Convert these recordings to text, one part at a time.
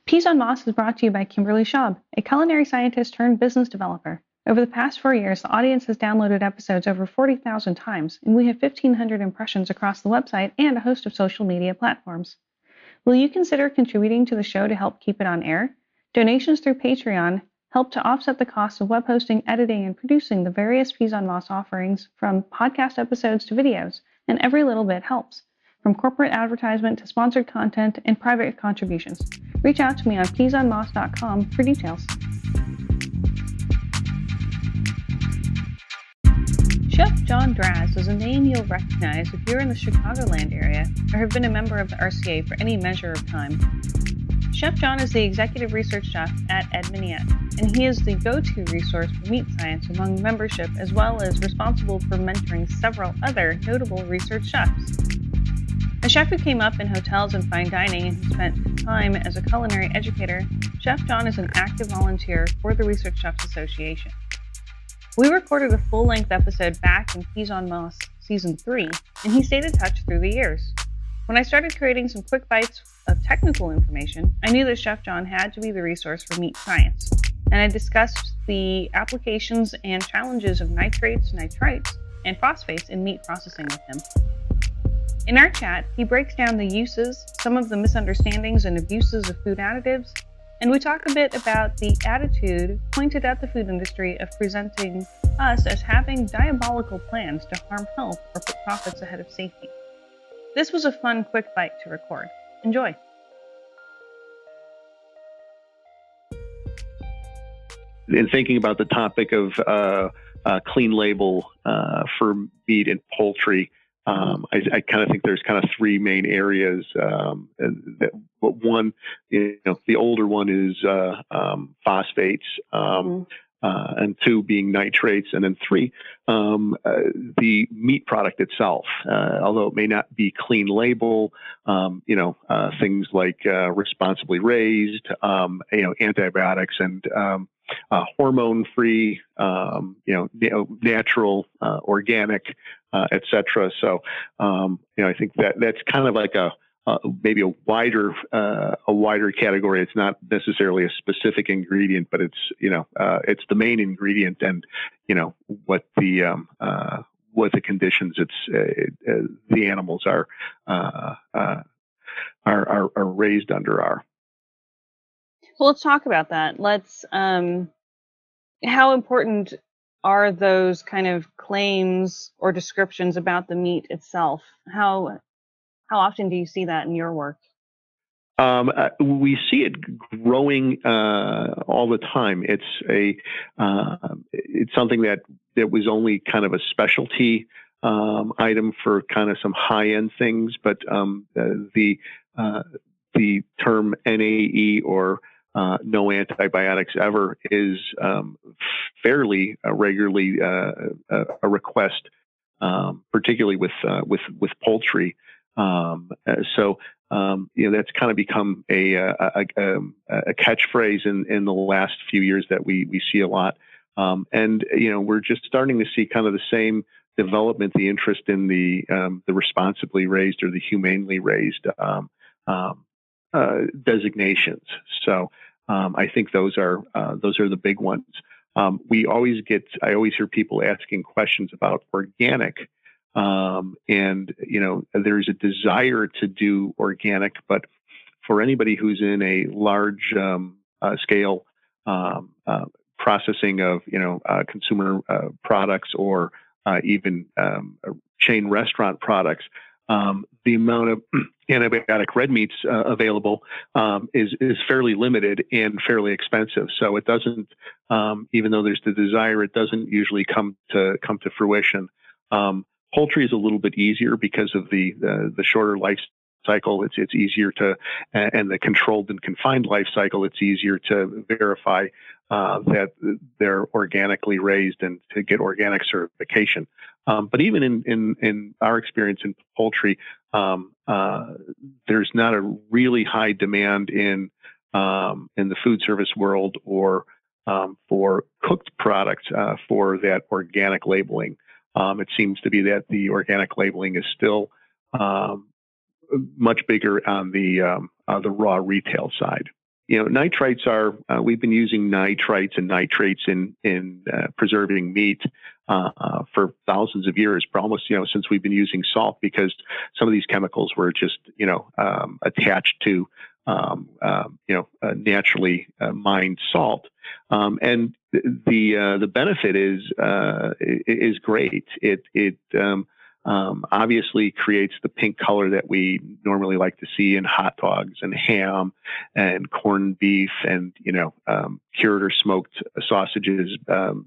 Peas on Moss is brought to you by Kimberly Schaub, a culinary scientist turned business developer. Over the past 4 years, the audience has downloaded episodes over 40,000 times, and we have 1,500 impressions across the website and a host of social media platforms. Will you consider contributing to the show to help keep it on air? Donations through Patreon help to offset the cost of web hosting, editing, and producing the various Peas on Moss offerings, from podcast episodes to videos, and every little bit helps, from corporate advertisement to sponsored content and private contributions. Reach out to me on peasonmoss.com for details. Chef John Draz is a name you'll recognize if you're in the Chicagoland area or have been a member of the RCA for any measure of time. Chef John is the executive research chef at Edmoniette, and he is the go-to resource for meat science among membership, as well as responsible for mentoring several other notable research chefs. A chef who came up in hotels and fine dining and who spent time as a culinary educator, Chef John is an active volunteer for the Research Chefs Association. We recorded a full-length episode back in Peas on Moss Season 3, and he stayed in touch through the years. When I started creating some quick bites of technical information, I knew that Chef John had to be the resource for meat science, and I discussed the applications and challenges of nitrates, nitrites, and phosphates in meat processing with him. In our chat, he breaks down the uses, some of the misunderstandings and abuses of food additives, and we talk a bit about the attitude pointed at the food industry of presenting us as having diabolical plans to harm health or put profits ahead of safety. This was a fun, quick bite to record. Enjoy. In thinking about the topic of clean label for meat and poultry, I kind of think there's kind of three main areas. One, the older one is phosphates, and two being nitrates, and then three, the meat product itself. Although it may not be clean label, things like responsibly raised, antibiotics and hormone-free, natural, organic, etc. So, I think that's kind of like maybe a wider category. It's not necessarily a specific ingredient, but it's it's the main ingredient, and what the conditions the animals are raised under are. Well, let's talk about that. Let's. How important are those kind of claims or descriptions about the meat itself? How often do you see that in your work? We see it growing all the time. It's something that was only kind of a specialty item for kind of some high-end things, but the term NAE, or no antibiotics ever, is fairly regularly a request, particularly with poultry. So that's kind of become a catchphrase in the last few years that we see a lot, and we're just starting to see kind of the same development, the interest in the responsibly raised or the humanely raised designations. So I think those are the big ones. I always hear people asking questions about organic, and there's a desire to do organic, but for anybody who's in a large scale processing of consumer products, or even chain restaurant products, the amount of antibiotic red meats available is fairly limited and fairly expensive. So it doesn't, even though there's the desire, it doesn't usually come to fruition. Poultry is a little bit easier because of the shorter life cycle. It's easier to, and the controlled and confined life cycle, it's easier to verify that they're organically raised and to get organic certification. But even in our experience in poultry, there's not a really high demand in the food service world, or for cooked products for that organic labeling. It seems to be that the organic labeling is still much bigger on the raw retail side. nitrites are, we've been using nitrites and nitrates in preserving meat for thousands of years, for almost, since we've been using salt, because some of these chemicals were just, attached to, naturally mined salt. And the benefit is great. It obviously creates the pink color that we normally like to see in hot dogs and ham and corned beef and cured or smoked sausages,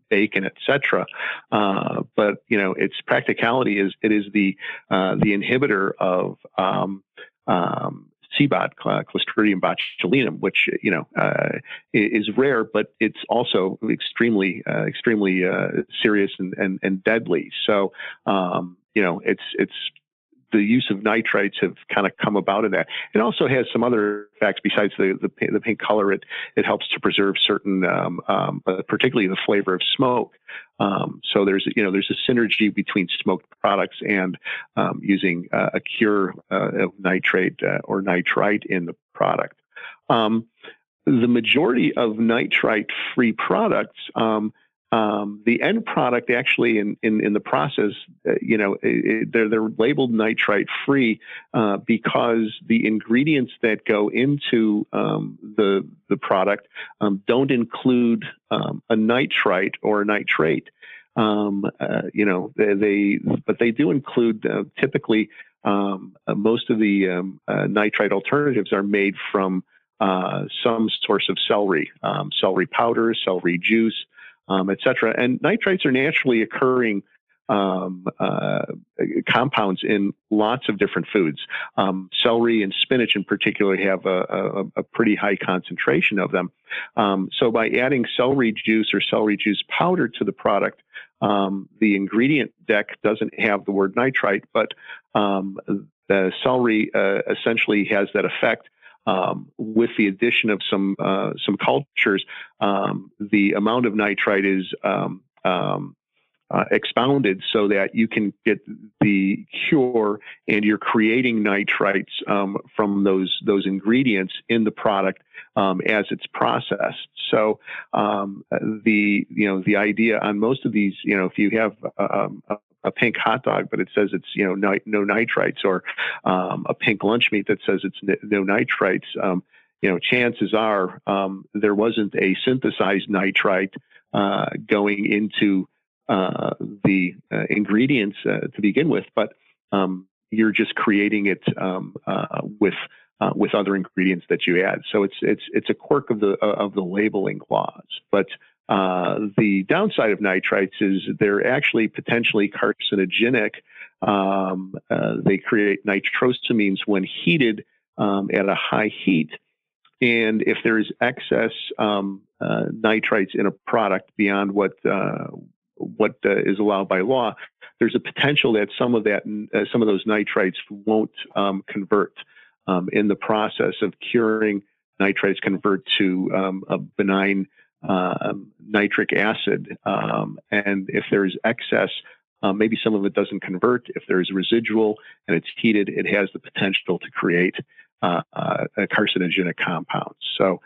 bacon, etc. But its practicality is it is the inhibitor of CBOT, Clostridium botulinum, which is rare, but it's also extremely serious and deadly. So it's the use of nitrites have kind of come about in that. It also has some other facts besides the pink color. It helps to preserve certain, particularly the flavor of smoke. So there's a synergy between smoked products and using a cure of nitrate or nitrite in the product. The majority of nitrite-free products, the end product actually in the process, they're labeled nitrite-free because the ingredients that go into the product don't include a nitrite or a nitrate. But they do include typically most of the nitrite alternatives are made from some source of celery powder, celery juice, etc. And nitrites are naturally occurring compounds in lots of different foods. Celery and spinach in particular have a pretty high concentration of them. So by adding celery juice or celery juice powder to the product, the ingredient deck doesn't have the word nitrite, but the celery essentially has that effect. With the addition of some cultures, the amount of nitrite is expounded so that you can get the cure, and you're creating nitrites from those ingredients in the product as it's processed. So the idea on most of these, if you have a pink hot dog, but it says it's no nitrites, or a pink lunch meat that says it's no nitrites, chances are there wasn't a synthesized nitrite going into the ingredients to begin with, but you're just creating it with other ingredients that you add. So it's a quirk of the labeling clause, but the downside of nitrites is they're actually potentially carcinogenic. They create nitrosamines when heated at a high heat. And if there is excess nitrites in a product beyond what is allowed by law, there's a potential that some of those nitrites won't convert in the process of curing. Nitrites convert to a benign nitric acid, and if there's excess, maybe some of it doesn't convert. If there's residual and it's heated, it has the potential to create a carcinogenic compound. So,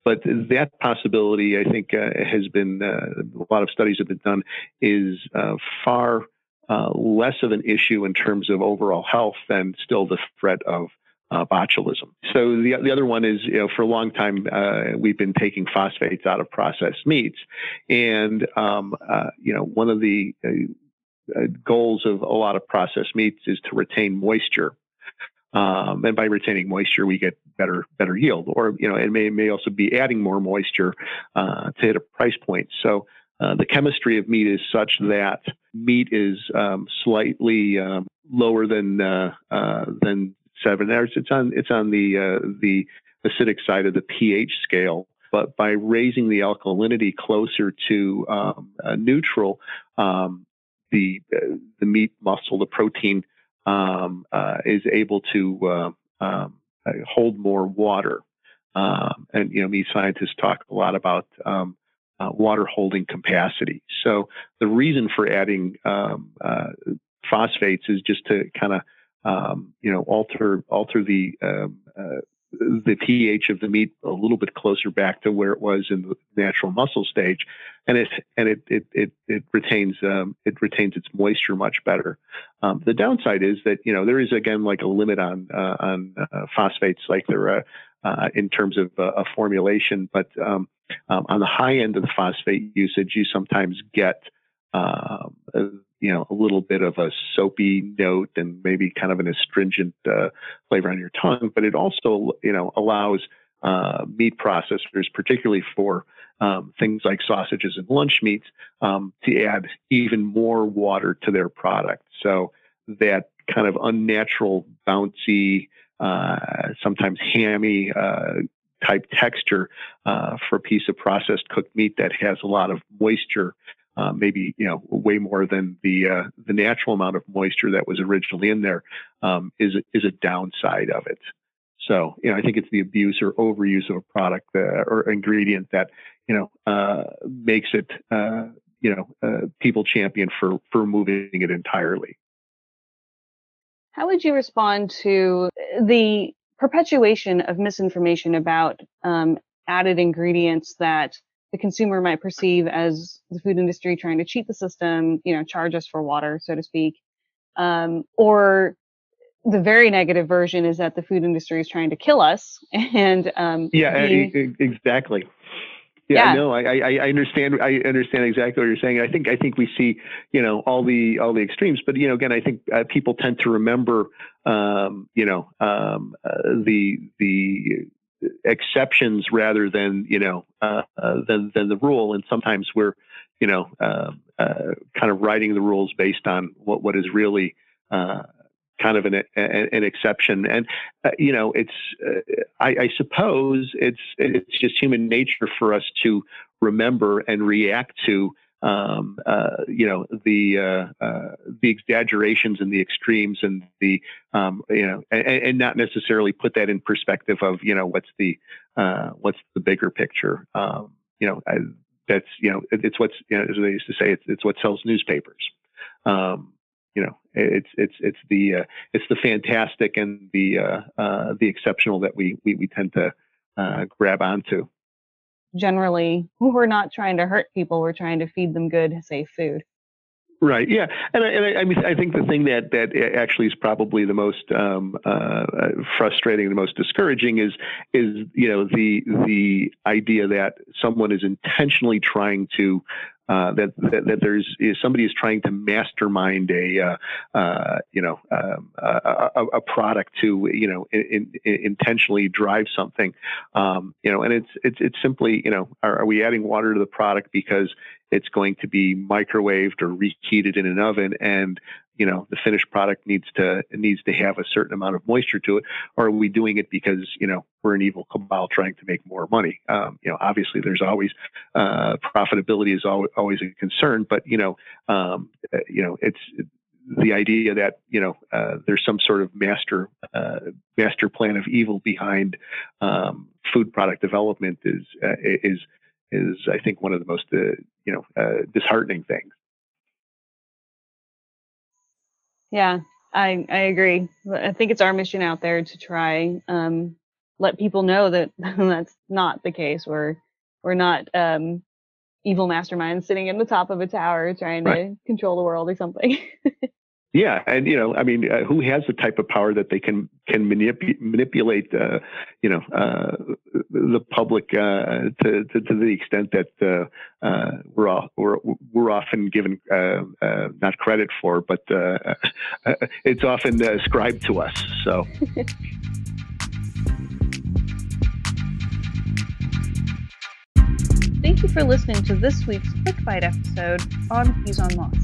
but that possibility, I think, has been a lot of studies have been done, is far less of an issue in terms of overall health than still the threat of botulism. So the other one is, for a long time, we've been taking phosphates out of processed meats. And, one of the goals of a lot of processed meats is to retain moisture. And by retaining moisture, we get better yield, or, it may also be adding more moisture to hit a price point. So the chemistry of meat is such that meat is slightly lower than 7. It's on the acidic side of the pH scale, but by raising the alkalinity closer to neutral, the meat muscle, the protein, is able to hold more water. And meat scientists talk a lot about water holding capacity. So the reason for adding phosphates is just to kind of alter the the pH of the meat a little bit closer back to where it was in the natural muscle stage, and it retains its moisture much better. The downside is that there is again like a limit on phosphates, like there in terms of a formulation, but on the high end of the phosphate usage, you sometimes get a little bit of a soapy note and maybe kind of an astringent flavor on your tongue. But it also, allows meat processors, particularly for things like sausages and lunch meats, to add even more water to their product. So that kind of unnatural, bouncy, sometimes hammy type texture for a piece of processed cooked meat that has a lot of moisture, maybe way more than the natural amount of moisture that was originally in there, is a downside of it. So I think it's the abuse or overuse of a product or ingredient that makes it people champion for removing it entirely. How would you respond to the perpetuation of misinformation about added ingredients that the consumer might perceive as the food industry trying to cheat the system, charge us for water, so to speak, or the very negative version is that the food industry is trying to kill us and exactly. Yeah, no, I understand. I understand exactly what you're saying. I think we see, all the extremes. But again, I think people tend to remember, the exceptions rather than than the rule. And sometimes we're, kind of writing the rules based on what is really kind of an exception. And I suppose it's just human nature for us to remember and react to the exaggerations and the extremes and the and not necessarily put that in perspective of what's the bigger picture. That's it's what's as they used to say, it's what sells newspapers. It's the fantastic and the exceptional that we tend to grab onto. Generally, we're not trying to hurt people; we're trying to feed them good, safe food. Right. Yeah. And I mean, I think the thing that actually is probably the most frustrating, the most discouraging is the idea that someone is intentionally trying to that there's somebody is trying to mastermind a product to intentionally drive something, and it's simply are we adding water to the product because it's going to be microwaved or reheated in an oven, and the finished product needs to have a certain amount of moisture to it, or are we doing it because we're an evil cabal trying to make more money? Obviously there's always profitability is always a concern, but it's the idea that there's some sort of master plan of evil behind food product development is I think one of the most disheartening things. Yeah, I agree. I think it's our mission out there to try let people know that that's not the case. We're not evil masterminds sitting in the top of a tower trying to control the world or something. Yeah, and I mean, who has the type of power that they can manipulate, the public to the extent that we're often given not credit for, but it's often ascribed to us. So. Thank you for listening to this week's Quick Bite episode on Peas on Moss.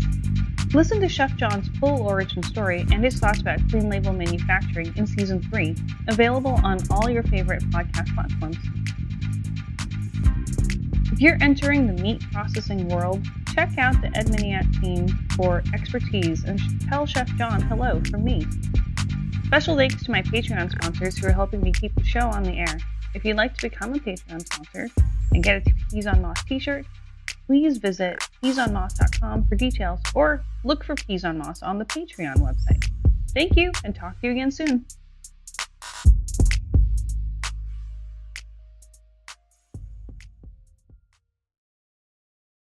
Listen to Chef John's full origin story and his thoughts about clean label manufacturing in Season 3, available on all your favorite podcast platforms. If you're entering the meat processing world, check out the Edminiat team for expertise and tell Chef John hello from me. Special thanks to my Patreon sponsors who are helping me keep the show on the air. If you'd like to become a Patreon sponsor and get a Peas on Moss t-shirt, please visit peasonmoss.com for details or look for Peas on Moss on the Patreon website. Thank you, and talk to you again soon.